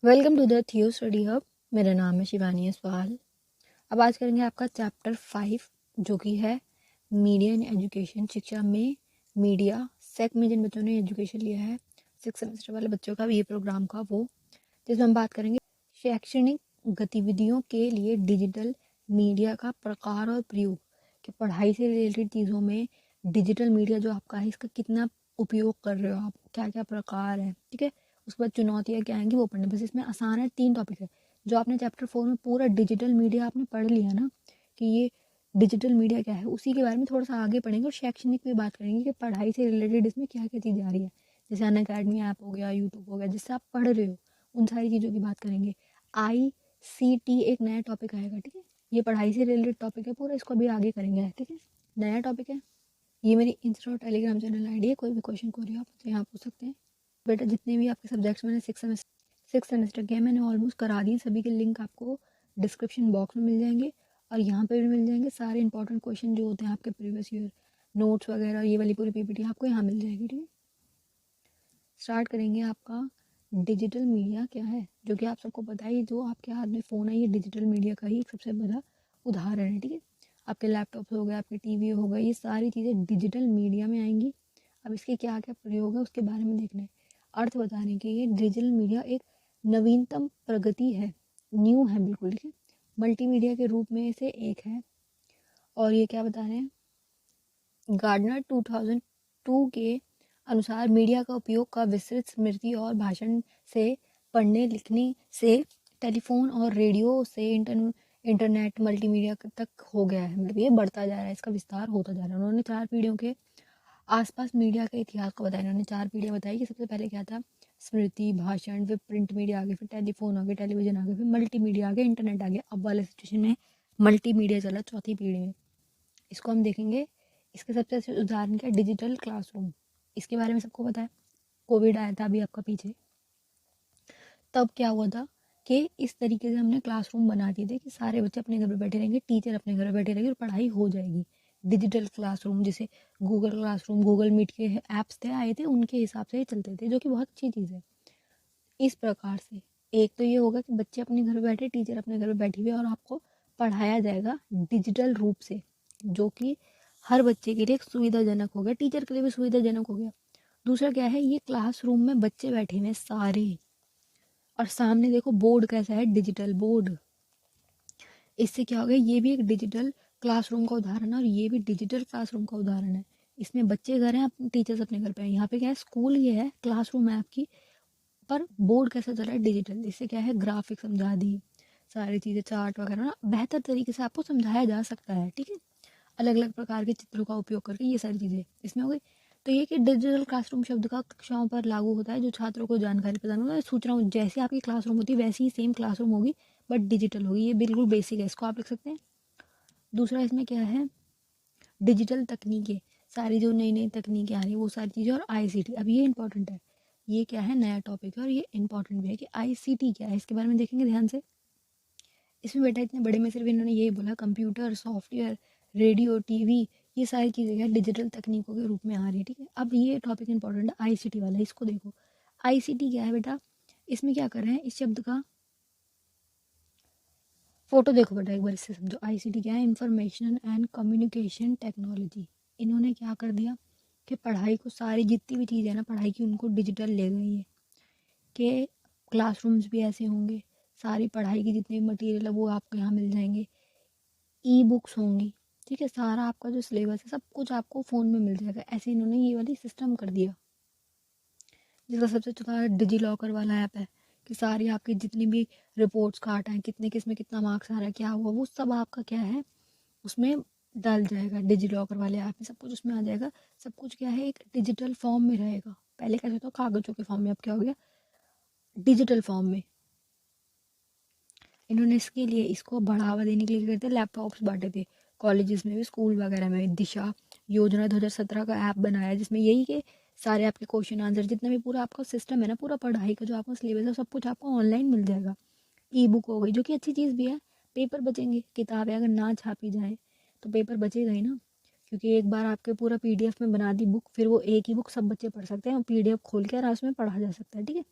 Welcome to the थियो study hub. मेरा नाम है शिवानी अस्वाल। अब आज करेंगे आपका चैप्टर 5 जो कि है मीडिया इन एजुकेशन। शिक्षा में मीडिया सेक में जिन बच्चों ने एजुकेशन लिया है 6 सेमेस्टर वाले बच्चों का भी ये प्रोग्राम का वो, जिसमें हम बात करेंगे शैक्षणिक गतिविधियों के लिए डिजिटल मीडिया का प्रकार और प्रयोग, कि पढ़ाई से रिलेटेड चीज़ों में डिजिटल मीडिया जो आपका है इसका कितना उपयोग कर रहे हो आप, क्या क्या प्रकार है, ठीक है। उसके बाद चुनौतियाँ क्या आएंगी वो पढ़ने, बस इसमें आसान है। 3 टॉपिक है जो आपने चैप्टर 4 में पूरा डिजिटल मीडिया आपने पढ़ लिया ना, कि ये डिजिटल मीडिया क्या है, उसी के बारे में थोड़ा सा आगे पढ़ेंगे और शैक्षणिक भी बात करेंगे कि पढ़ाई से रिलेटेड इसमें क्या क्या चीज़ आ रही है। जैसे अन अकेडमी ऐप हो गया, यूट्यूब हो गया, जिससे आप पढ़ रहे हो उन सारी चीज़ों की बात करेंगे। ICT एक नया टॉपिक आएगा, ठीक है। ये पढ़ाई से रिलेटेड टॉपिक है पूरा, इसको भी आगे करेंगे, ठीक है। नया टॉपिक है। ये मेरी इंस्टा और टेलीग्राम चैनल आईडी है, कोई भी क्वेश्चन कोरी आप मुझसे यहाँ पूछ सकते हैं। बेटा जितने भी आपके सब्जेक्ट्स मैंने 6 सेमेस्टर के हैं मैंने ऑलमोस्ट करा दिए, सभी के लिंक आपको डिस्क्रिप्शन बॉक्स में मिल जाएंगे और यहाँ पे भी मिल जाएंगे। सारे इंपॉर्टेंट क्वेश्चन जो होते हैं आपके प्रीवियस ईयर, नोट्स वगैरह, ये वाली पूरी PPT आपको यहाँ मिल जाएगी, ठीक है। स्टार्ट करेंगे। आपका डिजिटल मीडिया क्या है, जो कि आप सबको पता है, जो आपके हाथ में फ़ोन है ये डिजिटल मीडिया का ही एक सबसे बड़ा उदाहरण है, ठीक है। आपके लैपटॉप हो गए, आपके टीवी हो गए, ये सारी चीज़ें डिजिटल मीडिया में आएंगी। अब इसके क्या क्या प्रयोग है उसके बारे में देखना है। अर्थ बता रहे हैं कि ये डिजिटल मीडिया एक नवीनतम प्रगति है, न्यू है बिल्कुल, ठीक है। मल्टीमीडिया के रूप में से एक है। और ये क्या बता रहे हैं, गार्डनर 2002 के अनुसार मीडिया का उपयोग का विस्तृत स्मृति और भाषण से पढ़ने लिखने से टेलीफोन और रेडियो से इंटरनेट मल्टीमीडिया तक हो गया है। मतलब ये बढ़ता जा रहा है, इसका विस्तार होता जा रहा है। उन्होंने 4 पीढ़ियों के आसपास मीडिया के इतिहास को बताया। इन्होंने 4 पीढ़ियाँ बताई कि सबसे पहले क्या था, स्मृति, भाषण, फिर प्रिंट मीडिया आ गया, फिर टेलीफोन आ गया, टेलीविजन आ गया, फिर मल्टीमीडिया आ गया, इंटरनेट आ गया। अब वाले सिचुएशन में मल्टीमीडिया चला चौथी पीढ़ी में। इसको हम देखेंगे। इसके सबसे अच्छे उदाहरण क्या, डिजिटल क्लासरूम। इसके बारे में सबको पता है, कोविड आया था अभी आपका पीछे, तब क्या हुआ था कि इस तरीके से हमने क्लासरूम बना दिए थे कि सारे बच्चे अपने घर पे बैठे रहेंगे, टीचर अपने घर पे बैठे रहेंगे और पढ़ाई हो जाएगी। डिजिटल क्लासरूम, जैसे गूगल क्लासरूम, गूगल मीट के ऐप्स थे आए थे, उनके हिसाब से ही चलते थे, जो कि बहुत अच्छी चीज़ है। इस प्रकार से एक तो ये होगा कि बच्चे अपने घर पे बैठे, टीचर अपने घर पे बैठी हुई, और आपको पढ़ाया जाएगा डिजिटल रूप से, जो कि हर बच्चे के लिए एक सुविधाजनक हो गया, टीचर के लिए भी सुविधाजनक हो गया। दूसरा क्या है, ये क्लासरूम में बच्चे बैठे हुए सारे, और सामने देखो बोर्ड कैसा है, डिजिटल बोर्ड। इससे क्या हो गया, ये भी एक डिजिटल क्लासरूम का उदाहरण है और ये भी डिजिटल क्लासरूम का उदाहरण है। इसमें बच्चे घर हैं, टीचर्स अपने घर पे हैं। यहाँ पे क्या है, स्कूल ये है, क्लासरूम है आपकी, पर बोर्ड कैसा चल रहा है, डिजिटल। इससे क्या है, ग्राफिक समझा दी, सारी चीज़ें चार्ट वगैरह ना बेहतर तरीके से आपको समझाया जा सकता है, ठीक है। अलग अलग प्रकार के चित्रों का उपयोग करके ये सारी चीज़ें इसमें हो गई। तो ये कि डिजिटल क्लासरूम शब्द का कक्षाओं पर लागू होता है, जो छात्रों को जानकारी प्रदान होता है, सूचनाओं, जैसे आपकी क्लासरूम होती है वैसी ही सेम क्लासरूम होगी, बट डिजिटल होगी। ये बिल्कुल बेसिक है, इसको आप लिख सकते हैं। दूसरा इसमें क्या है, डिजिटल तकनीकें, सारी जो नई नई तकनीकें आ रही है वो सारी चीज़ें, और ICT। अब ये इंपॉर्टेंट है, ये क्या है, नया टॉपिक है और ये इंपॉर्टेंट भी है कि ICT क्या है, इसके बारे में देखेंगे ध्यान से। इसमें बेटा इतने बड़े में सिर्फ इन्होंने यही बोला, कंप्यूटर, सॉफ्टवेयर, रेडियो, टीवी, ये सारी चीज़ें क्या डिजिटल तकनीकों के रूप में आ रही है, ठीक है। अब ये टॉपिक इंपॉर्टेंट है, ICT वाला, इसको देखो। ICT क्या है बेटा, इसमें क्या कर रहे हैं, इस शब्द का फोटो देखो बेटा एक बार, इससे समझो। ICT क्या है, इंफॉर्मेशन एंड कम्युनिकेशन टेक्नोलॉजी। इन्होंने क्या कर दिया कि पढ़ाई को, सारी जितनी भी चीज़ है ना पढ़ाई की, उनको डिजिटल ले गई है। कि क्लासरूम्स भी ऐसे होंगे, सारी पढ़ाई की जितने भी मटेरियल है वो आपको यहाँ मिल जाएंगे, बुक्स होंगी, ठीक है। सारा आपका जो सिलेबस है सब कुछ आपको फ़ोन में मिल जाएगा। ऐसे इन्होंने ये वाली सिस्टम कर दिया। जिसका सबसे चौथा डिजी लॉकर वाला ऐप है, कि सारी आपकी जितनी भी रिपोर्ट्स काट हैं, कितने किसमें कितना मार्क्स आ रहा है, क्या हुआ, वो सब आपका क्या है उसमें डाल जाएगा। डिजी लॉकर वाले ऐप में सब कुछ उसमें आ जाएगा। सब कुछ क्या है, एक डिजिटल फॉर्म में रहेगा। पहले कैसे था, कागजों के फॉर्म में, अब क्या हो गया, डिजिटल फॉर्म में। इन्होंने इसके लिए, इसको बढ़ावा देने के लिए क्या करते हैं, लैपटॉप्स बांटे थे कॉलेजेस में भी, स्कूल वगैरह में भी। दिशा योजना 2017 का ऐप बनाया, जिसमें यही के सारे आपके क्वेश्चन आंसर, जितना भी पूरा आपका सिस्टम है ना, पूरा पढ़ाई का जो आपका सिलेबस है, सब कुछ आपको ऑनलाइन मिल जाएगा। बुक हो गई, जो कि अच्छी चीज़ भी है। पेपर बचेंगे, किताबें अगर ना छापी जाए तो पेपर बचेगा ही ना, क्योंकि एक बार आपके पूरा PDF में बना दी बुक, फिर वो एक ही बुक सब बच्चे पढ़ सकते हैं और PDF खोल के आराम से पढ़ा जा सकता है, ठीक है।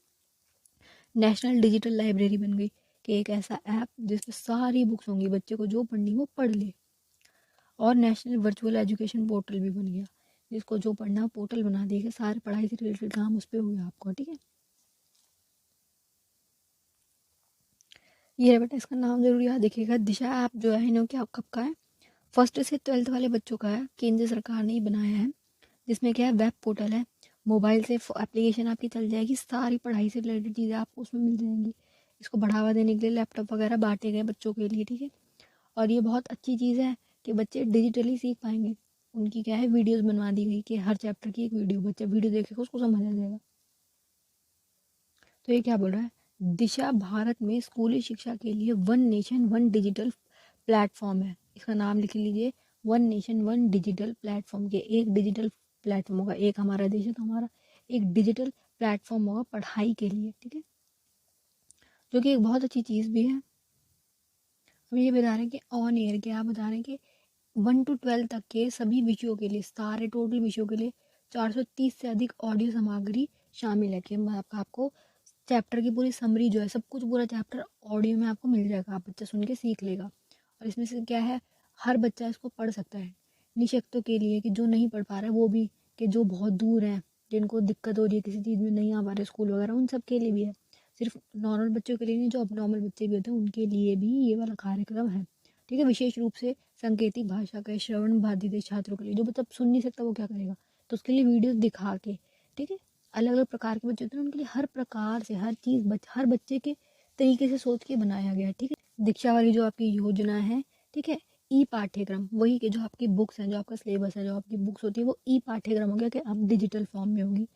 नेशनल डिजिटल लाइब्रेरी बन गई कि एक ऐसा ऐप जिसमें सारी बुक्स होंगी, बच्चे को जो पढ़नी वो पढ़ ले। और नेशनल वर्चुअल एजुकेशन पोर्टल भी बन गया, जिसको जो पढ़ना पोर्टल बना देगा, सारे पढ़ाई से रिलेटेड काम उस पर हो गया आपको। ठीक है, ये है बेटा, इसका नाम जरूर याद रखिएगा। दिशा ऐप जो है इन्हों क्या कब का है, 1st से 12th वाले बच्चों का है, केंद्र सरकार ने ही बनाया है। जिसमें क्या है, वेब पोर्टल है, मोबाइल से एप्लीकेशन आपकी चल जाएगी, सारी पढ़ाई से रिलेटेड चीज़ें आपको उसमें मिल जाएंगी। इसको बढ़ावा देने के लिए लैपटॉप वगैरह बांटे गए बच्चों के लिए। ठीक है, और ये बहुत अच्छी चीज़ है कि बच्चे डिजिटली सीख पाएंगे। उनकी क्या है, वीडियोस बनवा दी गई कि हर चैप्टर की एक वीडियो, बच्चा वीडियो देखेगा उसको समझ आ जाएगा। तो ये क्या बोल रहा है, दिशा भारत में स्कूली शिक्षा के लिए one nation one digital platform है। इसका नाम लिख लीजिए, one nation one digital platform. के एक डिजिटल प्लेटफॉर्म होगा, एक हमारा देश है तो हमारा एक डिजिटल प्लेटफॉर्म होगा पढ़ाई के लिए। ठीक है, जो कि एक बहुत अच्छी चीज़ भी है। अब ये बता रहे हैं कि ऑन एयर क्या बता रहे हैं कि 1 to 12 तक के सभी विषयों के लिए, सारे टोटल विषयों के लिए 430 से अधिक ऑडियो सामग्री शामिल है। कि आपको चैप्टर की पूरी समरी जो है, सब कुछ पूरा चैप्टर ऑडियो में आपको मिल जाएगा, आप बच्चा सुन के सीख लेगा। और इसमें से क्या है, हर बच्चा इसको पढ़ सकता है। निःशक्तों के लिए कि जो नहीं पढ़ पा रहा है वो भी, कि जो बहुत दूर हैं, जिनको दिक्कत हो रही है किसी चीज़ में, नहीं आ पा रहे स्कूल वगैरह, उन सब के लिए भी है। सिर्फ नॉर्मल बच्चों के लिए नहीं, जो अब नॉर्मल बच्चे भी होते हैं उनके लिए भी ये वाला कार्यक्रम है। ठीक है, विशेष रूप से सांकेतिक भाषा के श्रवण बाधित छात्रों के लिए, जो बच्चा सुन नहीं सकता वो क्या करेगा, तो उसके लिए वीडियो दिखा के, ठीक है, अलग अलग प्रकार के बच्चे होते हैं उनके लिए हर प्रकार से हर चीज़ हर बच्चे के तरीके से सोच के बनाया गया है। ठीक है, दीक्षा वाली जो आपकी योजना है, ठीक है, ई पाठ्यक्रम, वही के जो आपकी बुक्स हैं, जो आपका सिलेबस है, जो आपकी बुक्स होती है, वो ई पाठ्यक्रम हो गया कि अब डिजिटल फॉर्म में होगी।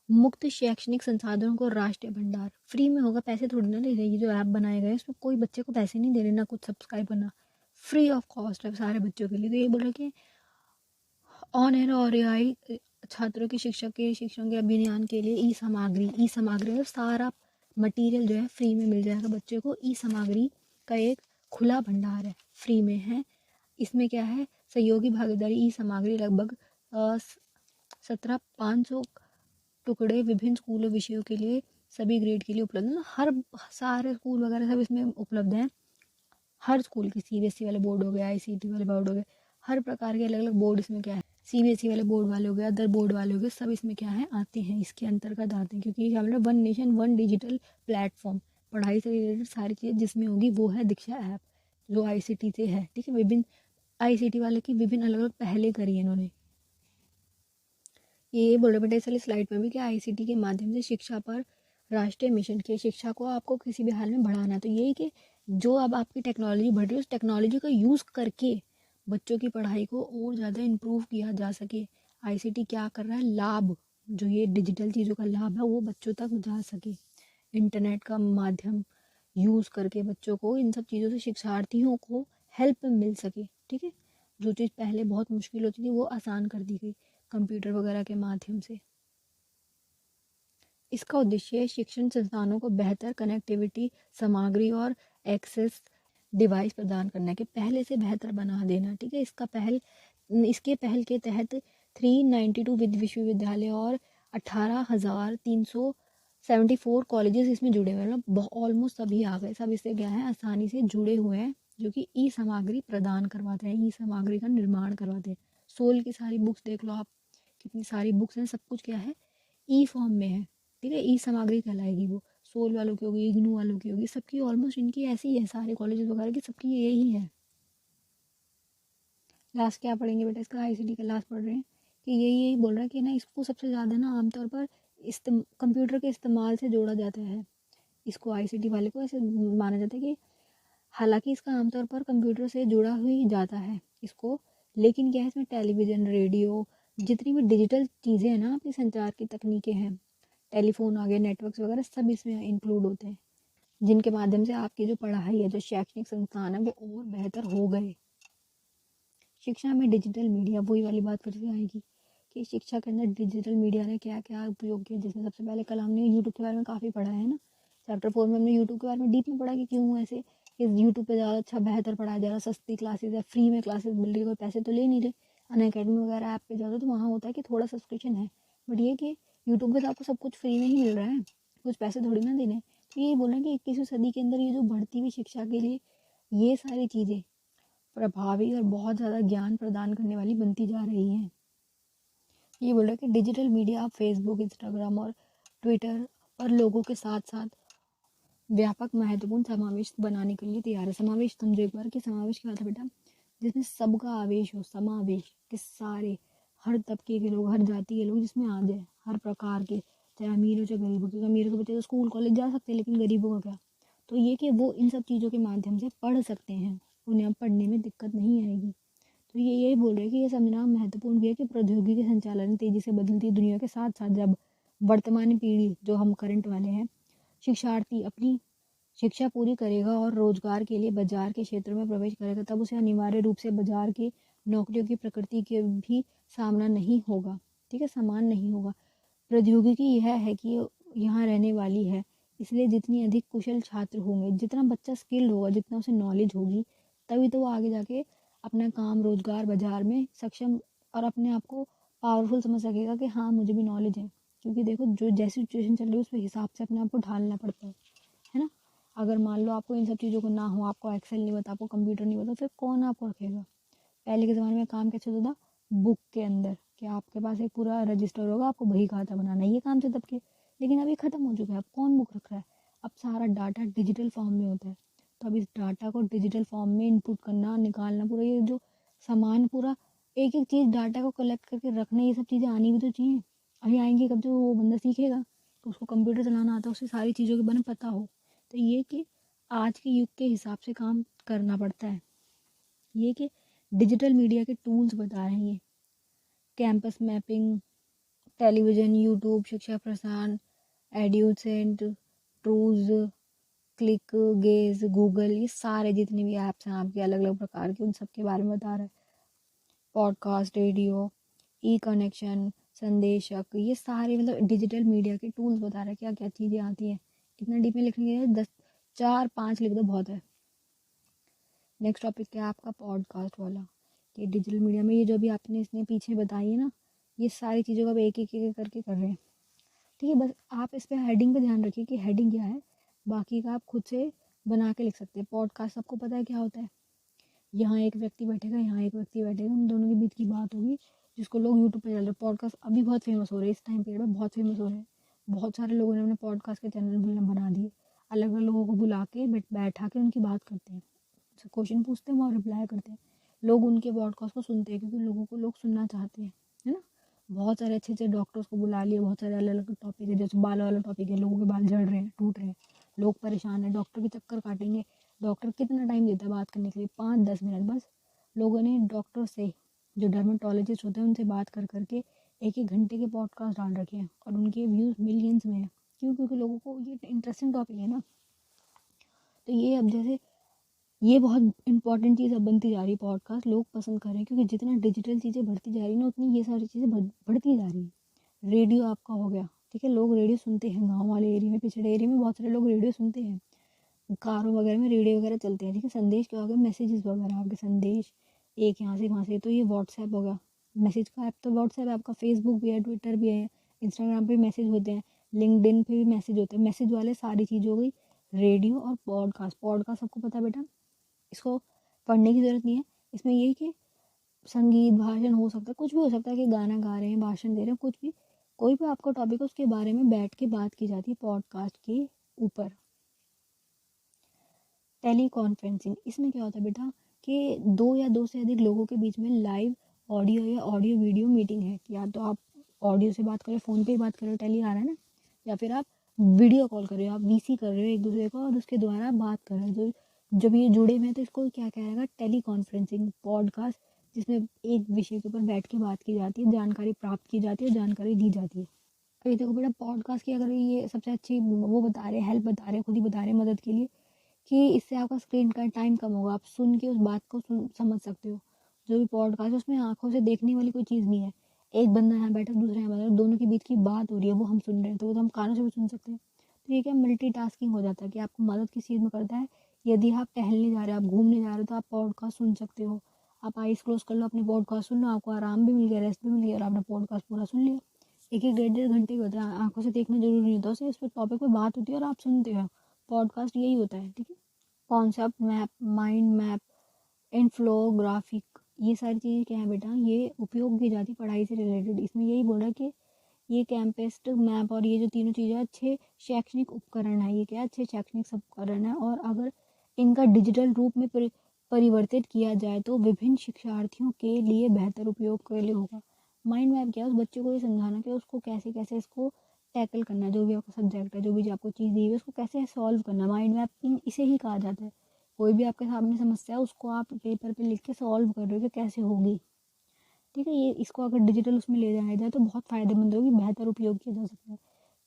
मुक्त शैक्षणिक संसाधनों को राष्ट्रीय भंडार, फ्री में होगा, पैसे थोड़ी ना ले रही है। जो ऐप बनाए गए उसमें कोई बच्चे को पैसे नहीं दे रहे, ना कुछ सब्सक्राइब करना, फ्री ऑफ कॉस्ट है सारे बच्चों के लिए। तो ये बोल रहे कि ऑन एयर और एआई छात्रों की शिक्षण के अभियान के लिए ई सामग्री मतलब सारा मटेरियल जो है फ्री में मिल जाएगा बच्चों को। ई सामग्री का एक खुला भंडार है, फ्री में है। इसमें क्या है, सहयोगी भागीदारी ई सामग्री लगभग 17,500 टुकड़े विभिन्न स्कूलों विषयों के लिए सभी ग्रेड के लिए उपलब्ध है। हर सारे स्कूल वगैरह सब इसमें उपलब्ध हैं। हर स्कूल की, सीबीएसई वाले बोर्ड हो गए, आईसीटी वाले बोर्ड हो गए, हर प्रकार के अलग अलग बोर्ड इसमें क्या है, सीबीएसई वाले बोर्ड वाले हो गए, अदर बोर्ड वाले हो गए, सब इसमें क्या है, आते हैं, इसके अंतर्गत आते हैं। क्योंकि क्या मतलब, one nation one digital platform, पढ़ाई से रिलेटेड सारी चीज़ें जिसमें होगी वो है दीक्षा ऐप, जो आईसीटी से है। ठीक है, विभिन्न आईसीटी वाले की विभिन्न अलग अलग पहले करी है इन्होंने। ये बोल रहे बेटा इस वाली स्लाइड में भी कि आईसीटी के माध्यम से शिक्षा पर राष्ट्रीय मिशन की शिक्षा को आपको किसी भी हाल में बढ़ाना है। तो यही कि जो अब आपकी टेक्नोलॉजी बढ़ रही है, उस टेक्नोलॉजी का यूज़ करके बच्चों की पढ़ाई को और ज़्यादा इम्प्रूव किया जा सके। आईसीटी क्या कर रहा है, लाभ, जो ये डिजिटल चीज़ों का लाभ है वो बच्चों तक जा सके। इंटरनेट का माध्यम यूज़ करके बच्चों को इन सब चीज़ों से शिक्षार्थियों को हेल्प मिल सके। ठीक है, जो चीज़ पहले बहुत मुश्किल होती थी वो आसान कर दी गई कंप्यूटर वगैरह के माध्यम से। इसका उद्देश्य शिक्षण संस्थानों को बेहतर कनेक्टिविटी, सामग्री और एक्सेस डिवाइस प्रदान करना है, कि पहले से बेहतर बना देना। ठीक है, इसके पहल के तहत 392 विश्वविद्यालय और 18,374 कॉलेजेस इसमें जुड़े हुए हैं। मतलब ऑलमोस्ट सभी आ गए, सब इससे क्या है, आसानी से जुड़े हुए हैं, जो कि ई सामग्री प्रदान करवाते हैं, ई सामग्री का निर्माण करवाते हैं। सोल की सारी बुक्स देख लो आप, कितनी सारी बुक्स हैं, सब कुछ क्या है, ई फॉर्म में है। ठीक है, ई सामग्री कहलाएगी वो। सोल वालों की होगी, इग्नू वालों की होगी, सबकी ऑलमोस्ट इनकी ऐसी ही है, सारे कॉलेजेस वगैरह की सबकी यही है। लास्ट क्या पढ़ेंगे बेटा, इसका आईसीटी का लास्ट पढ़ रहे हैं कि यही बोल रहा है कि ना, इसको सबसे ज़्यादा ना आमतौर पर कंप्यूटर के इस्तेमाल से जोड़ा जाता है। इसको आईसीटी वाले को ऐसे माना जाता है कि हालांकि इसका आमतौर पर कंप्यूटर से जुड़ा ही जाता है इसको, लेकिन क्या है, इसमें टेलीविज़न, रेडियो, जितनी भी डिजिटल चीज़ें हैं ना, अपनी संचार की तकनीकें हैं, टेलीफोन आ गए, नेटवर्क्स वगैरह सब इसमें इंक्लूड होते हैं, जिनके माध्यम से आपकी जो पढ़ाई है, जो शैक्षणिक संस्थान है, वो और बेहतर हो गए। शिक्षा में डिजिटल मीडिया, वही वाली बात फिर से आएगी कि शिक्षा के अंदर डिजिटल मीडिया ने क्या क्या उपयोग किया। जिसमें सबसे पहले कल हमने यूट्यूब के बारे में काफ़ी पढ़ा है ना, चैप्टर 4 में हमने यूट्यूब के बारे में डीप में पढ़ा कि क्यों ऐसे, कि यूट्यूब पे ज़्यादा अच्छा बेहतर पढ़ाया जा रहा, सस्ती क्लासेज है, फ्री में क्लासेस मिल रही है, कोई पैसे तो ले नहीं रहे। अनअकैडमी वगैरह ऐप पे जाओ तो वहाँ होता है कि थोड़ा सब्सक्रिप्शन है, बट ये कि यूट्यूब पे तो आपको सब कुछ फ्री में ही मिल रहा है, कुछ पैसे थोड़ी ना देने। ये बोल रहे हैं कि 21वीं सदी के अंदर ये जो बढ़ती हुई शिक्षा के लिए ये सारी चीज़ें प्रभावी और बहुत ज़्यादा ज्ञान प्रदान करने वाली बनती जा रही हैं। ये बोल रहे हैं कि डिजिटल मीडिया आप फेसबुक, इंस्टाग्राम और ट्विटर पर लोगों के साथ साथ व्यापक महत्वपूर्ण समावेश बनाने के लिए तैयार है। समावेश समझो एक बार कि समावेश क्या होता है बेटा, जिसमें सबका आवेश हो, समावेश कि सारे हर तबके के लोग, हर जाति के लोग जिसमें आ जाए, हर प्रकार के, चाहे अमीर हो चाहे गरीब हो, क्योंकि अमीर के बच्चे तो स्कूल कॉलेज जा सकते हैं लेकिन गरीबों का क्या। तो ये कि वो इन सब चीज़ों के माध्यम से पढ़ सकते हैं, उन्हें अब पढ़ने में दिक्कत नहीं आएगी। तो ये यही बोल रहे हैं कि ये समझना महत्वपूर्ण भी है कि प्रौद्योगिकी के संचालन तेजी से बदलती दुनिया के साथ साथ जब वर्तमान पीढ़ी जो हम करंट वाले हैं शिक्षार्थी अपनी शिक्षा पूरी करेगा और रोजगार के लिए बाजार के क्षेत्र में प्रवेश करेगा, तब उसे अनिवार्य रूप से बाजार की नौकरियों की प्रकृति के भी सामना नहीं होगा। ठीक है, समान नहीं होगा। प्रौद्योगिकी यह है कि यहाँ रहने वाली है, इसलिए जितनी अधिक कुशल छात्र होंगे, जितना बच्चा स्किल्ड होगा, जितना उसे नॉलेज होगी, तभी तो वो आगे जाके अपना काम रोजगार बाजार में सक्षम और अपने आप को पावरफुल समझ सकेगा कि हाँ मुझे भी नॉलेज है। क्योंकि देखो जो जैसी सिचुएशन चल रही है उस हिसाब से अपने आप को ढालना पड़ता है ना। अगर मान लो आपको इन सब चीज़ों को ना हो, आपको एक्सेल नहीं पता, आपको कंप्यूटर नहीं पता, फिर कौन आपको रखेगा। पहले के ज़माने में काम कैसे होता था, बुक के अंदर कि आपके पास एक पूरा रजिस्टर होगा, आपको बही खाता बनाना, ये काम थे तब के। लेकिन अभी ख़त्म हो चुका है, अब कौन बुक रख रहा है, अब सारा डाटा डिजिटल फॉर्म में होता है। तो अब इस डाटा को डिजिटल फॉर्म में इनपुट करना, निकालना, पूरा ये जो सामान, पूरा एक एक चीज़ डाटा को कलेक्ट करके रखना, ये सब चीज़ें आनी भी तो चाहिए। अभी आएंगी कब, जो वो बंदा सीखेगा तो उसको कंप्यूटर चलाना आता है, उसे सारी चीज़ों के बारे में पता हो। तो ये कि आज के युग के हिसाब से काम करना पड़ता है। ये कि डिजिटल मीडिया के टूल्स बता रहे हैं ये, कैंपस मैपिंग, टेलीविज़न, यूट्यूब, शिक्षा प्रसारण, एड्यूसेंट, ट्रूज, क्लिक, गेज, गूगल, ये सारे जितने भी ऐप्स हैं आपके अलग अलग प्रकार के, उन सब के बारे में बता रहा है। पॉडकास्ट, रेडियो, ई कनेक्शन, संदेशक, ये सारे मतलब डिजिटल मीडिया के टूल्स बता रहे हैं क्या क्या चीज़ें आती हैं। इतना डीप में लिखने के 10 4 5 लिख दो बहुत है। नेक्स्ट टॉपिक क्या है आपका, पॉडकास्ट वाला, कि डिजिटल मीडिया में ये जो भी आपने इसने पीछे बताई है ना, ये सारी चीज़ों को अब एक एक एक करके कर रहे हैं। ठीक है, बस आप इस पे हेडिंग पे ध्यान रखिए कि हेडिंग क्या है, बाकी का आप खुद से बना के लिख सकते हैं। पॉडकास्ट सबको पता है क्या होता है, यहाँ एक व्यक्ति बैठेगा, यहाँ एक व्यक्ति बैठेगा, उन दोनों के बीच की बात होगी, जिसको लोग यूट्यूब पे चल रहे हैं। पॉडकास्ट अभी बहुत फेमस हो रहे हैं, इस टाइम पीरियड में बहुत फेमस हो रहे हैं। बहुत सारे लोगों ने अपने पॉडकास्ट के चैनल बना दिए, अलग अलग लोगों को बुला के बैठा के उनकी बात करते हैं, क्वेश्चन पूछते हैं, वो रिप्लाई करते हैं, लोग उनके पॉडकास्ट को सुनते हैं क्योंकि लोगों को लोग सुनना चाहते हैं, है ना। बहुत सारे अच्छे अच्छे डॉक्टर्स को बुला लिए, बहुत सारे अलग अलग टॉपिक है, जैसे बाल वाला टॉपिक है, लोगों के बाल झड़ रहे हैं, टूट रहे हैं, लोग परेशान हैं, डॉक्टर के चक्कर काटेंगे। डॉक्टर कितना टाइम देता है बात करने के लिए, 5-10 मिनट बस। लोगों ने डॉक्टर से, जो डर्मेटोलॉजिस्ट होते हैं, उनसे बात कर करके 1-1 घंटे के पॉडकास्ट डाल रखे हैं और उनके व्यूज़ मिलियंस में हैं। क्यों? क्योंकि लोगों को ये इंटरेस्टिंग टॉपिक है ना। तो ये अब जैसे ये बहुत इंपॉर्टेंट चीज़ अब बनती जा रही है, पॉडकास्ट लोग पसंद कर रहे हैं क्योंकि जितना डिजिटल चीज़ें बढ़ती जा रही है ना, उतनी ये सारी चीज़ें बढ़ती जा रही है। रेडियो आपका हो गया, ठीक है, लोग रेडियो सुनते हैं, गाँव वाले एरिया में, पिछड़े एरिया में बहुत सारे लोग रेडियो सुनते हैं, कारों वगैरह में रेडियो वगैरह चलते हैं। ठीक है, संदेश क्या हो गया, मैसेजेस वगैरह आपके संदेश एक यहाँ से वहाँ से। तो ये व्हाट्सएप हो गया, मैसेज का ऐप तो व्हाट्सएप है आपका, फेसबुक भी है, ट्विटर भी है, इंस्टाग्राम पे मैसेज होते हैं, लिंक्डइन पे भी मैसेज होते हैं, मैसेज वाले सारी चीज़ हो गई। रेडियो और पॉडकास्ट, पॉडकास्ट सबको पता है बेटा, इसको पढ़ने की ज़रूरत नहीं है। इसमें ये कि संगीत, भाषण हो सकता है, कुछ भी हो सकता है, कि गाना गा रहे हैं, भाषण दे रहे हैं, कुछ भी, कोई भी आपका टॉपिक है उसके बारे में बैठ के बात की जाती है पॉडकास्ट के ऊपर। टेली कॉन्फ्रेंसिंग, इसमें क्या होता है बेटा कि 2 या 2 से अधिक लोगों के बीच में लाइव ऑडियो या ऑडियो वीडियो मीटिंग है। या तो आप ऑडियो से बात कर रहे हो, फ़ोन पे ही बात कर रहे हो, टेली आ रहा है ना, या फिर आप वीडियो कॉल कर रहे हो, आप वीसी कर रहे हो एक दूसरे को और उसके द्वारा बात कर रहे हो। तो जब ये जुड़े हुए हैं तो इसको क्या कहेगा, टेली कॉन्फ्रेंसिंग पॉडकास्ट, जिसमें एक विषय के ऊपर बैठ के बात की जाती है, जानकारी प्राप्त की जाती है, जानकारी दी जाती है। अभी देखो बेटा, पॉडकास्ट की अगर ये सबसे अच्छी वो बता रहे हैं, हेल्प बता रहे हैं, खुद ही बता रहे हैं मदद के लिए, कि इससे आपका स्क्रीन का टाइम कम होगा, आप सुन के उस बात को समझ सकते हो। जो भी पॉडकास्ट है उसमें आंखों से देखने वाली कोई चीज़ नहीं है, एक बंदा यहाँ बैठा दूसरा यहाँ बैठा, दोनों के बीच की बात हो रही है, वो हम सुन रहे हैं, तो वो तो हम कानों से भी सुन सकते हैं। तो ये क्या मल्टीटास्किंग हो जाता है कि आपको मदद किस चीज़ में करता है। यदि आप टहलने जा रहे हो, आप घूमने जा रहे हो, तो आप पॉडकास्ट सुन सकते हो, आप आइस क्लोज कर लो, अपने पॉडकास्ट सुन लो, आपको आराम भी मिल गया, रेस्ट भी मिल गया और आपने पॉडकास्ट पूरा सुन लिया। 1-1 1.5 घंटे का होता है, आंखों से देखना जरूरी नहीं होता, उसे इस पर टॉपिक पे बात होती है और आप सुनते हो, पॉडकास्ट यही होता है, ठीक है। Concept map, mind map, infographic, ये सारी चीज़ें क्या है बेटा, ये उपयोग की जाती पढ़ाई से रिलेटेड। इसमें यही बोला कि ये कैंपेस्ट मैप और ये जो तीनों चीज़ें अच्छे शैक्षणिक उपकरण है। ये क्या अच्छे शैक्षणिक उपकरण है, और अगर इनका डिजिटल रूप में परिवर्तित किया जाए तो विभिन्न शिक्षार्थियों के लिए बेहतर उपयोग के लिए होगा। माइंड मैप क्या है, उस बच्चे को ये समझाना कि उसको कैसे कैसे इसको टैकल करना है, जो भी आपका सब्जेक्ट है, जो भी आपको चीज़ दी है उसको कैसे सॉल्व करना है। माइंड मैपिंग इसे ही कहा जाता है। कोई भी आपके सामने समस्या है उसको आप पेपर पे लिख के सॉल्व कर रहे हो कि कैसे होगी, ठीक है। ये इसको अगर डिजिटल उसमें ले जाया जाए तो बहुत फ़ायदेमंद होगी, बेहतर उपयोग किया जा सकता है।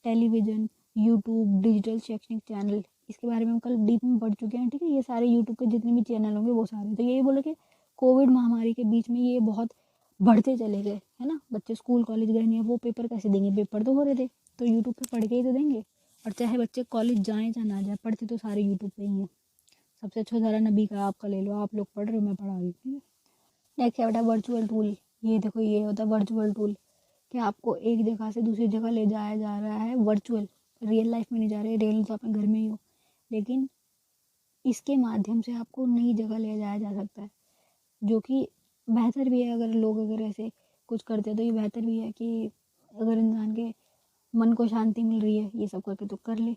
टेलीविज़न, यूट्यूब, डिजिटल शैक्षणिक चैनल, इसके बारे में हम कल डीप में पढ़ चुके हैं, ठीक है। ये सारे यूट्यूब के जितने भी चैनल होंगे वो सारे, तो यही बोला कि कोविड महामारी के बीच में ये बहुत बढ़ते चले गए, है ना। बच्चे स्कूल कॉलेज गए नहीं, वो पेपर कैसे देंगे, पेपर तो हो रहे थे तो यूट्यूब पे पढ़ के ही तो देंगे। और चाहे बच्चे कॉलेज जाएँ चाहे ना जाए, पढ़ते तो सारे यूट्यूब पे ही हैं। सबसे अच्छा उदाहरण अभी का आपका ले लो, आप लोग पढ़ रहे हो, मैं पढ़ा रही हूँ, ठीक है। नेक्स्ट है बेटा वर्चुअल टूल। ये देखो ये होता है वर्चुअल टूल, कि आपको एक जगह से दूसरी जगह ले जाया जा रहा है वर्चुअल, रियल लाइफ में नहीं जा रहे, रियल तो अपने घर में ही हो, लेकिन इसके माध्यम से आपको नई जगह ले जाया जा सकता है, जो कि बेहतर भी है। अगर लोग अगर ऐसे कुछ करते हैं तो ये बेहतर भी है कि अगर इंसान के मन को शांति मिल रही है ये सब करके तो कर ले,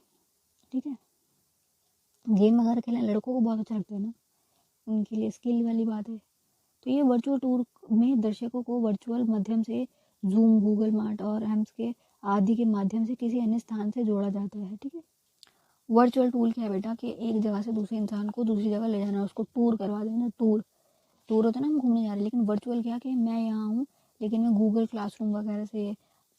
ठीक है। गेम वगैरह खेलना लड़कों को बहुत अच्छा लगता है ना, उनके लिए स्किल वाली बात है। तो ये वर्चुअल टूर में दर्शकों को वर्चुअल माध्यम से जूम, गूगल मीट और एम्स के आदि के माध्यम से किसी अन्य स्थान से जोड़ा जाता है, ठीक है। वर्चुअल टूल क्या है बेटा, कि एक जगह से दूसरे इंसान को दूसरी जगह ले जाना, उसको टूर करवा देना। टूर टूर होता है ना, हम घूमने जा रहे हैं, लेकिन वर्चुअल क्या, कि मैं यहाँ हूँ लेकिन मैं गूगल क्लासरूम वगैरह से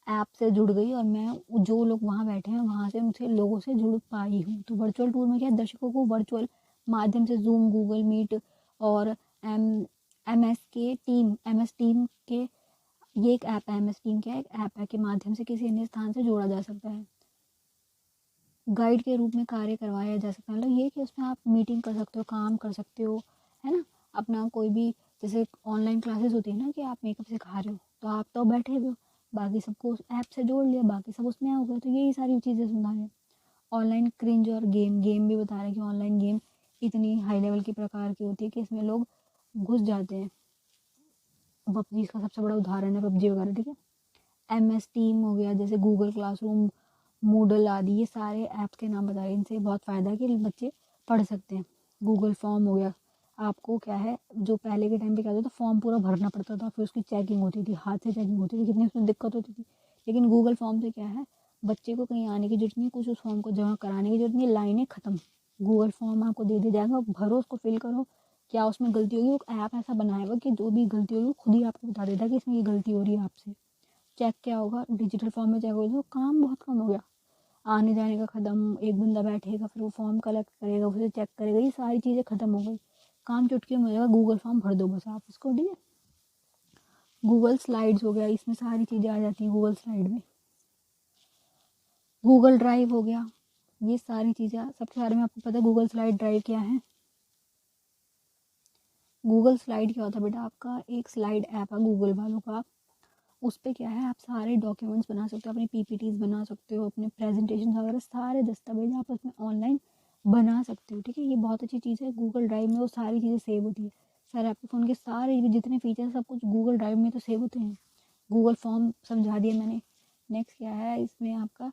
ऐप से जुड़ गई और मैं जो लोग वहाँ बैठे हैं वहाँ से उनसे लोगों से जुड़ पाई हूँ। तो वर्चुअल टूर में क्या है, दर्शकों को वर्चुअल माध्यम से जूम, गूगल मीट और एम एम एस टीम के, ये एक ऐप है, एम एस टीम क्या है, एक ऐप है, के माध्यम से किसी अन्य स्थान से जोड़ा जा सकता है। गाइड के रूप में कार्य करवाया जा सकता है, मतलब ये कि उसमें आप मीटिंग कर सकते हो, काम कर सकते हो, है ना। अपना कोई भी जैसे ऑनलाइन क्लासेस होती है ना, कि आप मेकअप सिखा रहे हो तो आप तो बैठे हुए हो, बाकी सबको उस ऐप से जोड़ लिया, बाकी सब उसमें हो गए। तो यही सारी चीज़ें समझा रहे हैं। ऑनलाइन क्रिंज और गेम गेम भी बता रहे हैं कि ऑनलाइन गेम इतनी हाई लेवल की प्रकार की होती है कि इसमें लोग घुस जाते हैं। पबजी इसका सबसे बड़ा उदाहरण है, पबजी वगैरह, ठीक है। एम एस टीम हो गया, जैसे गूगल क्लासरूम, मूडल आदि, ये सारे ऐप्स के नाम बता रहे हैं। इनसे बहुत फ़ायदा है कि बच्चे पढ़ सकते हैं। गूगल फॉर्म हो गया, आपको क्या है, जो पहले के टाइम पे क्या होता था, फॉर्म पूरा भरना पड़ता था, फिर उसकी चेकिंग होती थी, हाथ से चेकिंग होती थी, कितनी उसमें दिक्कत होती थी। लेकिन गूगल फॉर्म से क्या है, बच्चे को कहीं आने की जरूरत नहीं, कुछ उस फॉर्म को जमा कराने की जरूरत नहीं, लाइनें ख़त्म। गूगल फॉर्म आपको दे दिया जाएगा, भरो उसको, फिल करो, क्या उसमें गलती होगी, वो ऐप ऐसा बनाया हुआ कि जो भी गलती होगी वो खुद ही आपको बता देता है कि इसमें ये गलती हो रही है आपसे। चेक क्या होगा, डिजिटल फॉर्म में चेक होगा, तो काम बहुत कम हो गया, आने जाने का ख़त्म। एक बंदा बैठेगा, फिर वो फॉर्म कलेक्ट करेगा, उसे चेक करेगा, ये सारी चीज़ें ख़त्म हो गई। काम चुटकी में हो जाएगा, गूगल फॉर्म भर दो बस आप उसको, ठीक है। गूगल स्लाइड्स हो गया, इसमें सारी चीज़ें आ जाती हैं गूगल स्लाइड में। गूगल ड्राइव हो गया, ये सारी चीज़ें सबके बारे में आपको पता है। गूगल स्लाइड ड्राइव क्या है, गूगल स्लाइड क्या होता है बेटा, आपका एक स्लाइड ऐप है गूगल वालों का। उस पे क्या है, आप सारे डॉक्यूमेंट्स बना सकते हो, अपनी पीपीटीज बना सकते हो, अपने प्रेजेंटेशन वगैरह सारे दस्तावेज आप उसमें ऑनलाइन बना सकते हो, ठीक है। ये बहुत अच्छी चीज़ है। गूगल ड्राइव में वो सारी चीज़ें सेव होती है, सारे आपके फ़ोन के सारे जितने फीचर्स सब कुछ गूगल ड्राइव में तो सेव होते हैं। गूगल फॉर्म समझा दिया मैंने। नेक्स्ट क्या है, इसमें आपका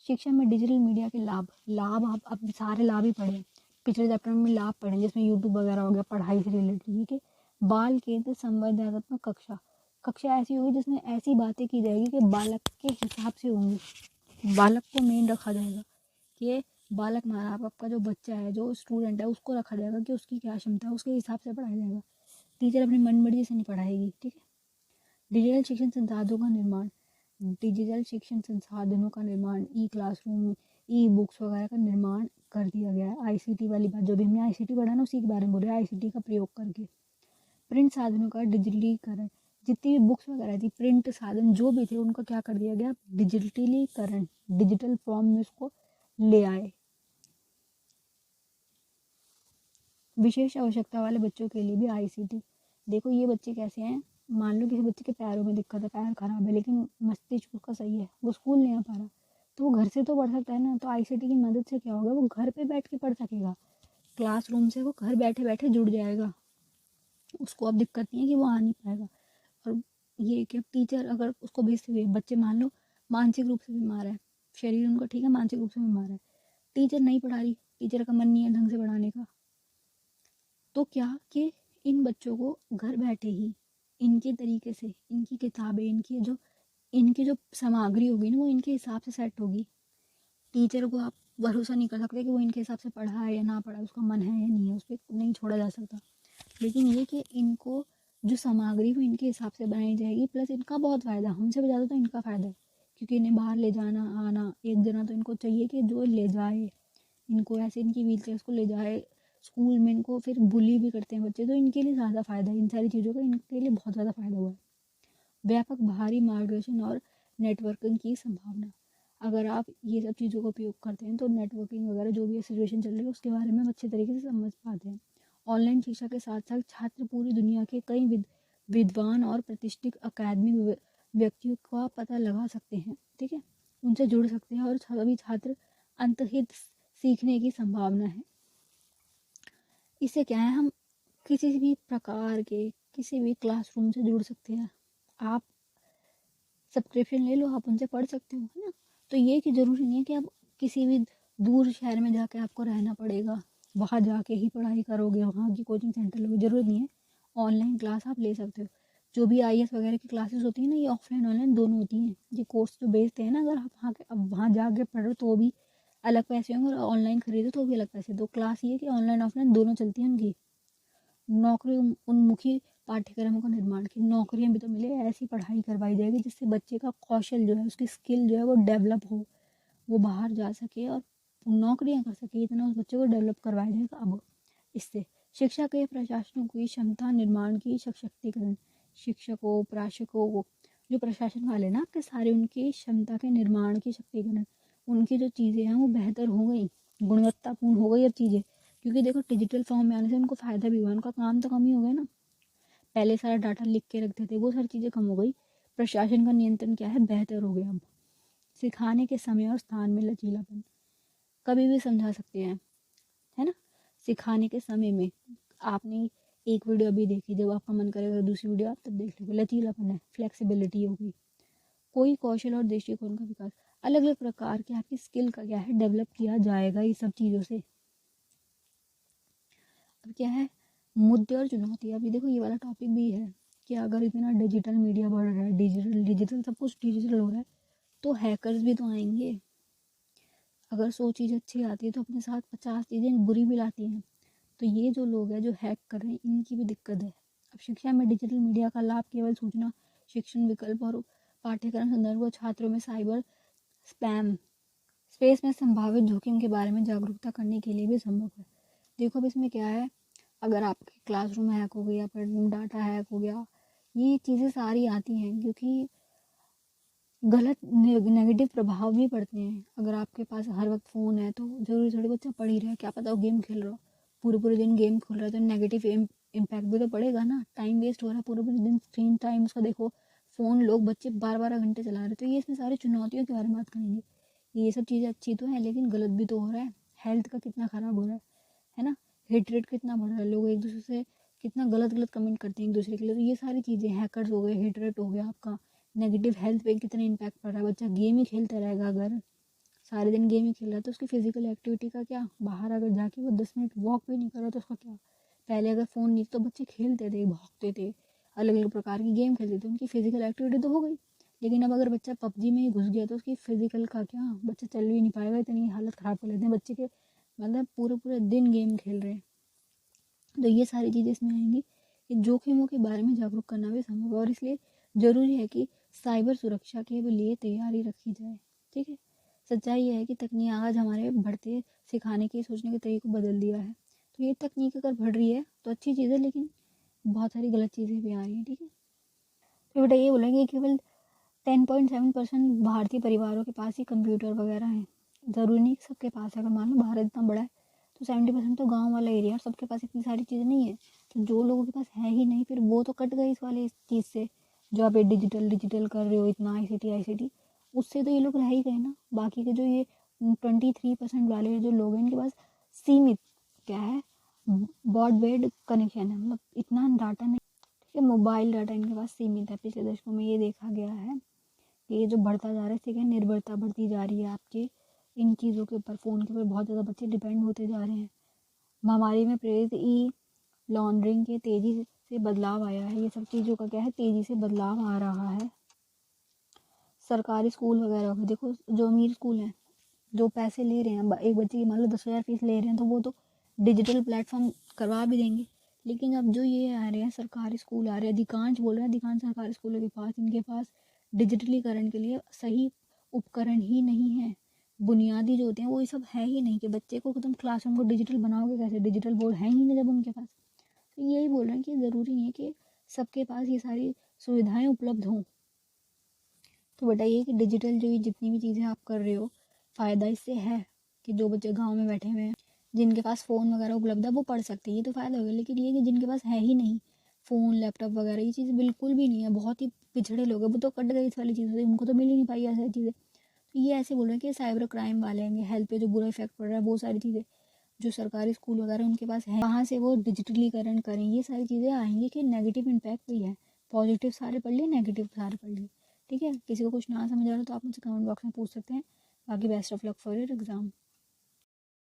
शिक्षा में डिजिटल मीडिया के लाभ। लाभ आप अब सारे लाभ ही पढ़े, पिछले चैप्टर में लाभ पढ़े, जिसमें यूट्यूब वगैरह हो गया, पढ़ाई से रिलेटेड, ठीक है। बाल केंद्र संवादात्मक कक्षा, कक्षा ऐसी होगी जिसमें ऐसी बातें की जाएगी कि बालक के हिसाब से होंगी, बालक को मेन रखा जाएगा, कि बालक हमारा आपका जो बच्चा है, जो स्टूडेंट है, उसको रखा जाएगा कि उसकी क्या क्षमता है, उसके हिसाब से पढ़ाया जाएगा। टीचर अपनी मन मर्जी से नहीं पढ़ाएगी, ठीक है। डिजिटल शिक्षण संसाधनों का निर्माण, डिजिटल शिक्षण संसाधनों का निर्माण, ई क्लासरूम, ई बुक्स वगैरह का निर्माण कर दिया गया है। आईसीटी वाली बात, जो भी हमने आईसीटी पढ़ा ना, उसी के बारे में बोल रहे हैं, आईसीटी का प्रयोग करके। प्रिंट साधनों का डिजिटलीकरण, जितनी भी बुक्स वगैरह थी, प्रिंट साधन जो भी थे, उनका क्या कर दिया गया, डिजिटलीकरण, डिजिटल फॉर्म में उसको ले आए। विशेष आवश्यकता वाले बच्चों के लिए भी आईसीटी। देखो ये बच्चे कैसे हैं, मान लो किसी बच्चे के पैरों में दिक्कत है, पैर खराब है, लेकिन मस्तिष्क उसका सही है, वो स्कूल नहीं आ पा रहा, तो वो घर से तो पढ़ सकता है ना। तो आईसीटी की मदद से क्या होगा, वो घर पे बैठ के पढ़ सकेगा, क्लासरूम से वो घर बैठे बैठे जुड़ जाएगा, उसको अब दिक्कत नहीं है कि वो आ नहीं पाएगा। और ये कि अब टीचर अगर उसको भेजते हुए बच्चे मान लो मानसिक रूप से बीमार है, शरीर उनका ठीक है, मानसिक रूप से बीमार है, टीचर नहीं पढ़ा रही, टीचर का मन नहीं है ढंग से पढ़ाने का, तो क्या कि इन बच्चों को घर बैठे ही इनके तरीके से, इनकी किताबें, इनकी जो सामग्री होगी ना, वो इनके हिसाब से सेट होगी। टीचर को आप भरोसा नहीं कर सकते कि वो इनके हिसाब से पढ़ा है या ना पढ़ा है, उसका मन है या नहीं है, उस पर नहीं छोड़ा जा सकता। लेकिन ये कि इनको जो सामग्री वो इनके हिसाब से बनाई जाएगी, प्लस इनका बहुत फ़ायदा, हमसे भी ज़्यादा तो इनका फ़ायदा है, क्योंकि इन्हें बाहर ले जाना आना, एक जना तो इनको चाहिए कि जो ले जाए इनको, ऐसे इनकी व्हील चेयर को ले जाए स्कूल में। इनको फिर बुली भी करते हैं बच्चे, तो इनके लिए ज़्यादा फ़ायदा है इन सारी चीज़ों का, इनके लिए बहुत ज़्यादा फ़ायदा हुआ है। व्यापक बाहरी मार्गदर्शन और नेटवर्किंग की संभावना, अगर आप ये सब चीज़ों का उपयोग करते हैं तो नेटवर्किंग वगैरह जो भी सिचुएशन चल रही है उसके बारे में हम अच्छे तरीके से समझ पाते हैं। ऑनलाइन शिक्षा के साथ साथ छात्र पूरी दुनिया के कई विद्वान और प्रतिष्ठित अकादमिक व्यक्तियों का पता लगा सकते हैं, ठीक है, उनसे जुड़ सकते हैं, और सभी छात्र अंतहित सीखने की संभावना है। इससे क्या है, हम किसी भी प्रकार के किसी भी क्लासरूम से जुड़ सकते हैं। आप सब्सक्रिप्शन ले लो, आप उनसे पढ़ सकते हो, है ना। तो ये कि ज़रूरी नहीं है कि आप किसी भी दूर शहर में जाके आपको रहना पड़ेगा, वहाँ जाके ही पढ़ाई करोगे, वहाँ की कोचिंग सेंटर लोगे, ज़रूरत नहीं है। ऑनलाइन क्लास आप ले सकते हो। जो भी आईएएस वगैरह की क्लासेस होती हैं ना, ये ऑफलाइन ऑनलाइन दोनों होती हैं। ये कोर्स जो बेचते हैं ना, अगर आप वहाँ के अब वहाँ जाके पढ़ो तो भी अलग पैसे होंगे, और ऑनलाइन खरीदो तो भी अलग पैसे। तो क्लास ये कि ऑनलाइन ऑफलाइन दोनों चलती हैं उनकी। नौकरी उन्मुखी पाठ्यक्रमों का निर्माण, की नौकरियां भी तो मिले, ऐसी पढ़ाई करवाई जाएगी जिससे बच्चे का कौशल जो है, उसकी स्किल जो है वो डेवलप हो, वो बाहर जा सके और नौकरियां कर सके, इतना उस बच्चे को डेवलप करवाया जाएगा। अब इससे शिक्षा के प्रशासनों की क्षमता निर्माण की सशक्तिकरण, शिक्षकों प्रशासकों को, जो प्रशासन वाले ना आपके सारे, उनकी क्षमता के निर्माण की शक्तिकरण, उनकी जो चीज़ें हैं वो बेहतर हो गई, गुणवत्तापूर्ण हो गई अब चीज़ें। क्योंकि देखो डिजिटल फॉर्म में आने से उनको फ़ायदा भी हुआ, उनका काम तो कम ही हो गया ना। पहले सारा डाटा लिख के रखते थे, वो सारी चीज़ें कम हो गई। प्रशासन का नियंत्रण क्या है, बेहतर हो गया अब। सिखाने के समय और स्थान में लचीलापन, कभी भी समझा सकते हैं, है ना। सिखाने के समय में आपने एक वीडियो अभी देखी, जब आपका मन करेगा दूसरी वीडियो आप तब देख लोगे, लचीलापन है, फ्लेक्सिबिलिटी होगी। कोई कौशल और दृष्टिकोण का विकास, अलग अलग प्रकार के आपकी स्किल का क्या है, डेवलप किया जाएगा ये सब चीज़ों से। अब क्या है, मुद्दे और चुनौती। अभी देखो ये वाला टॉपिक भी है कि अगर इतना डिजिटल मीडिया बढ़ रहा है, डिजिटल डिजिटल सब कुछ डिजिटल हो रहा है, तो हैकर्स भी तो आएंगे। अगर 100 चीज़ अच्छी आती है तो अपने साथ 50 चीज़ें बुरी भी लाती हैं। तो ये जो लोग हैं जो हैक कर रहे हैं, इनकी भी दिक्कत है। अब शिक्षा में डिजिटल मीडिया का लाभ केवल सूचना, शिक्षण विकल्प और पाठ्यक्रम संदर्भ और छात्रों में साइबर स्पैम स्पेस में संभावित जोखिम के बारे में जागरूकता करने के लिए भी संभव है। देखो अब इसमें क्या है, अगर आपके क्लासरूम हैक हो गया, आपका डाटा हैक हो गया, ये चीज़ें सारी आती हैं क्योंकि गलत नेगेटिव प्रभाव भी पड़ते हैं। अगर आपके पास हर वक्त फ़ोन है तो ज़रूरी थोड़ी बच्चा पढ़ ही रहा है, क्या पता वो गेम खेल रहा हो, पूरे पूरे दिन गेम खेल रहा है, तो नेगेटिव इम्पैक्ट भी तो पड़ेगा ना। टाइम वेस्ट हो रहा है, पूरे पूरे दिन स्क्रीन टाइम उसका देखो, फ़ोन लोग बच्चे 12-12 घंटे चला रहे हैं। तो ये इसमें सारी चुनौतियों के बारे में बात करेंगे। ये सब चीज़ें अच्छी तो हैं लेकिन गलत भी तो हो रहा है। हेल्थ का कितना ख़राब हो रहा है ना। हिट रेट कितना बढ़ रहा है, लोग एक दूसरे से कितना गलत गलत कमेंट करते हैं एक दूसरे के लिए। तो ये सारी चीज़ें, हैकर्स हो गए, हिट रेट हो गया आपका, नेगेटिव हेल्थ पे कितना इम्पैक्ट पड़ रहा है। बच्चा गेम ही खेलता रहेगा, अगर सारे दिन गेम ही खेल रहा है तो उसकी फिजिकल एक्टिविटी का क्या, बाहर अगर जाके वो 10 मिनट वॉक भी नहीं कर रहा तो उसका क्या। पहले अगर फ़ोन नहीं तो बच्चे खेलते थे, भागते थे, अलग अलग प्रकार की गेम खेलते थे, उनकी फिजिकल एक्टिविटी तो हो गई। लेकिन अब अगर बच्चा पबजी में ही घुस गया तो उसकी फिजिकल का क्या, बच्चा चल भी नहीं पाएगा। इतनी हालत ख़राब कर लेते हैं बच्चे के, मतलब पूरे पूरे दिन गेम खेल रहे हैं। तो ये सारी चीज़ें इसमें आएंगी कि जोखिमों के बारे में जागरूक करना भी संभव है, और इसलिए ज़रूरी है कि साइबर सुरक्षा के लिए तैयारी रखी जाए, ठीक है। सच्चाई ये है कि तकनीक आज हमारे बढ़ते सिखाने के, सोचने के तरीके को बदल दिया है। तो ये तकनीक अगर बढ़ रही है तो अच्छी चीज़ है, लेकिन बहुत सारी गलत चीज़ें भी आ रही हैं, ठीक है। तो बेटा ये बोलेंगे केवल 10.7% भारतीय परिवारों के पास ही कंप्यूटर वगैरह हैं। ज़रूरी नहीं कि सबके पास है। अगर मान लो भारत इतना बड़ा है तो 70% तो गांव वाला एरिया, और सबके पास इतनी सारी चीज़ें नहीं है। तो जो लोगों के पास है ही नहीं, फिर वो तो कट गए इस वाले इस चीज़ से, जो आप ये डिजिटल डिजिटल कर रहे हो इतना, आईसीटी आईसीटी। उससे तो ये लोग रह ही गए ना। बाकी के जो ये 23% वाले जो लोग हैं इनके पास सीमित क्या है, ब्रॉडबैंड कनेक्शन है, मतलब इतना डाटा नहीं, ठीक है, मोबाइल डाटा इनके पास सीमित है। पिछले दशकों में ये देखा गया है कि ये जो बढ़ता जा रहा है, ठीक है, निर्भरता बढ़ती जा रही है आपके इन चीज़ों के ऊपर, फ़ोन के ऊपर बहुत ज़्यादा बच्चे डिपेंड होते जा रहे हैं। महामारी में प्रेरित ई लॉन्ड्रिंग के तेज़ी से बदलाव आया है, ये सब चीज़ों का क्या है, तेज़ी से बदलाव आ रहा है। सरकारी स्कूल वगैरह हो, देखो जो अमीर स्कूल हैं, जो पैसे ले रहे हैं, एक बच्चे की मान लो 10,000 फीस ले रहे हैं, तो वो तो डिजिटल प्लेटफॉर्म करवा भी देंगे। लेकिन अब जो ये आ रहे हैं सरकारी स्कूल आ रहे हैं, अधिकांश बोल रहे हैं, अधिकांश सरकारी स्कूलों के पास इनके पास डिजिटलीकरण के लिए सही उपकरण ही नहीं है। बुनियादी जो होते हैं वो ये सब है ही नहीं, कि बच्चे को तुम क्लासरूम को डिजिटल बनाओगे कैसे, डिजिटल बोर्ड है ही नहीं जब उनके पास। तो यही बोल रहे हैं कि ज़रूरी नहीं है कि सबके पास ये सारी सुविधाएं उपलब्ध हों। तो बताइए कि डिजिटल जो ये जितनी भी चीज़ें आप कर रहे हो, फ़ायदा इससे है कि जो बच्चे गांव में बैठे हुए हैं, जिनके पास फ़ोन वगैरह उपलब्ध है वो पढ़ सकते हैं, ये तो फ़ायदा हो गया। लेकिन ये कि जिनके पास है ही नहीं फ़ोन लैपटॉप वगैरह, ये चीज़ बिल्कुल भी नहीं है, बहुत ही पिछड़े लोग हैं, वो तो कट गए इस वाली चीज़ों से, उनको तो मिल ही नहीं पाई ऐसी चीज़ें। तो ये ऐसे बोल रहे हैं कि साइबर क्राइम वाले हैं, हेल्थ पे जो बुरा इफेक्ट पड़ रहा है, वो सारी चीज़ें जो सरकारी स्कूल वगैरह उनके पास है, वहाँ से वो डिजिटलीकरण करें, ये सारी चीज़ें आएंगी कि नेगेटिव इम्पैक्ट भी है। पॉजिटिव सारे पढ़ लिए, नेगेटिव सारे पढ़ लिए, ठीक है। किसी को कुछ ना समझ आ रहा तो आप मुझसे कमेंट बॉक्स में पूछ सकते हैं। बाकी best of luck for your exam.